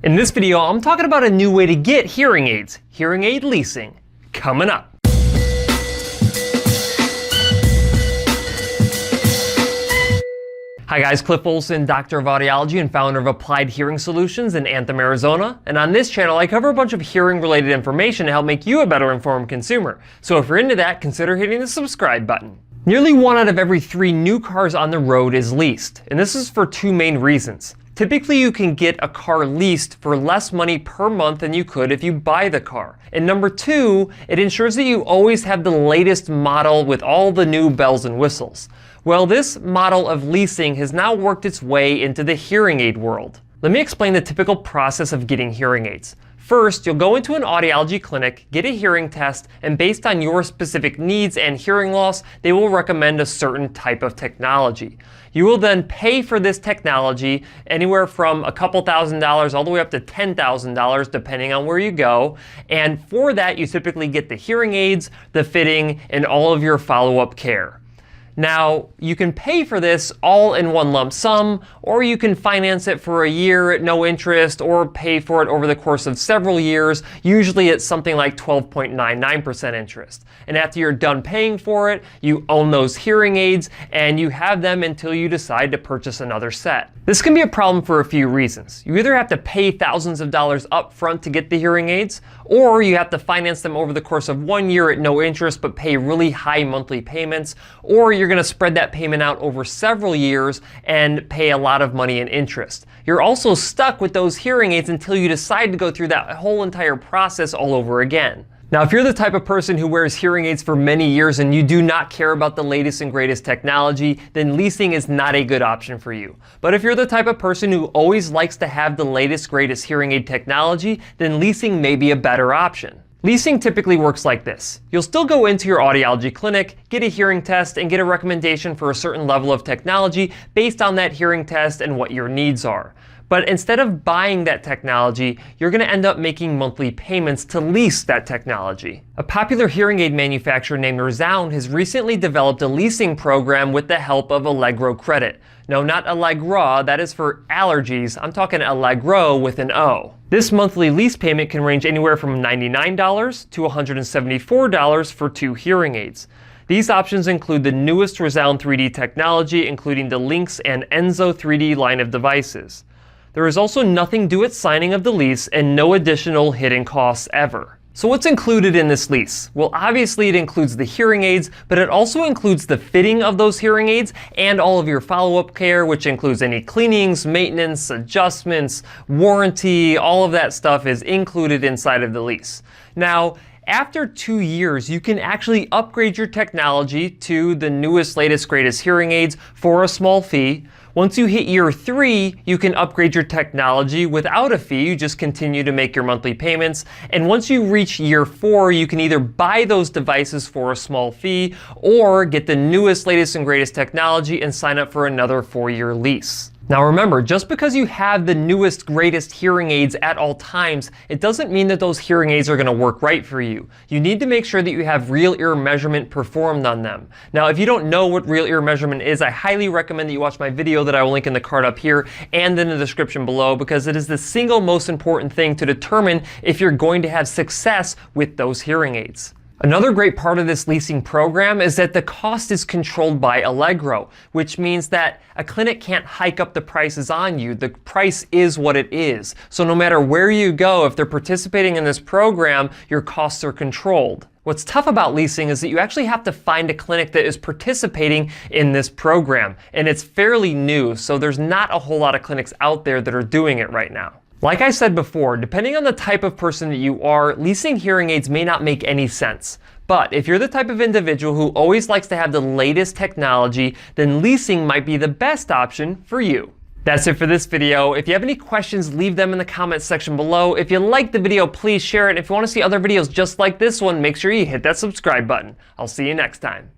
In this video, I'm talking about a new way to get hearing aids, hearing aid leasing, coming up. Hi guys, Cliff Olson, Doctor of Audiology and founder of Applied Hearing Solutions in Anthem, Arizona. And on this channel, I cover a bunch of hearing related information to help make you a better informed consumer. So if you're into that, consider hitting the subscribe button. Nearly 1 out of every 3 new cars on the road is leased. And this is for 2 main reasons. Typically, you can get a car leased for less money per month than you could if you buy the car. And number 2, it ensures that you always have the latest model with all the new bells and whistles. Well, this model of leasing has now worked its way into the hearing aid world. Let me explain the typical process of getting hearing aids. First, you'll go into an audiology clinic, get a hearing test, and based on your specific needs and hearing loss, they will recommend a certain type of technology. You will then pay for this technology anywhere from a couple $1,000s all the way up to $10,000 depending on where you go. And for that, you typically get the hearing aids, the fitting, and all of your follow-up care. Now, you can pay for this all in one lump sum, or you can finance it for a year at no interest, or pay for it over the course of several years. Usually it's something like 12.99% interest. And after you're done paying for it, you own those hearing aids, and you have them until you decide to purchase another set. This can be a problem for a few reasons. You either have to pay thousands of dollars up front to get the hearing aids, or you have to finance them over the course of 1 year at no interest but pay really high monthly payments, or you're going to spread that payment out over several years and pay a lot of money in interest. You're also stuck with those hearing aids until you decide to go through that whole entire process all over again. Now, if you're the type of person who wears hearing aids for many years and you do not care about the latest and greatest technology, then leasing is not a good option for you. But if you're the type of person who always likes to have the latest, greatest hearing aid technology, then leasing may be a better option. Leasing typically works like this. You'll still go into your audiology clinic, get a hearing test, and get a recommendation for a certain level of technology based on that hearing test and what your needs are. But instead of buying that technology, you're going to end up making monthly payments to lease that technology. A popular hearing aid manufacturer named ReSound has recently developed a leasing program with the help of Allegro Credit. No, not Allegro, that is for allergies. I'm talking Allegro with an O. This monthly lease payment can range anywhere from $99 to $174 for 2 hearing aids. These options include the newest ReSound 3D technology, including the Lynx and Enzo 3D line of devices. There is also nothing due at signing of the lease and no additional hidden costs ever. So what's included in this lease? Well, obviously it includes the hearing aids, but it also includes the fitting of those hearing aids and all of your follow-up care, which includes any cleanings, maintenance, adjustments, warranty, all of that stuff is included inside of the lease. Now, after 2 years, you can actually upgrade your technology to the newest, latest, greatest hearing aids for a small fee. Once you hit year 3, you can upgrade your technology without a fee. You just continue to make your monthly payments. And once you reach year 4, you can either buy those devices for a small fee or get the newest, latest, and greatest technology and sign up for another 4-year lease. Now remember, just because you have the newest, greatest hearing aids at all times, it doesn't mean that those hearing aids are going to work right for you. You need to make sure that you have real ear measurement performed on them. Now, if you don't know what real ear measurement is, I highly recommend that you watch my video that I will link in the card up here and in the description below, because it is the single most important thing to determine if you're going to have success with those hearing aids. Another great part of this leasing program is that the cost is controlled by Allegro, which means that a clinic can't hike up the prices on you. The price is what it is. So no matter where you go, if they're participating in this program, your costs are controlled. What's tough about leasing is that you actually have to find a clinic that is participating in this program, and it's fairly new, so there's not a whole lot of clinics out there that are doing it right now. Like I said before, depending on the type of person that you are, leasing hearing aids may not make any sense. But if you're the type of individual who always likes to have the latest technology, then leasing might be the best option for you. That's it for this video. If you have any questions, leave them in the comments section below. If you liked the video, please share it. If you want to see other videos just like this one, make sure you hit that subscribe button. I'll see you next time.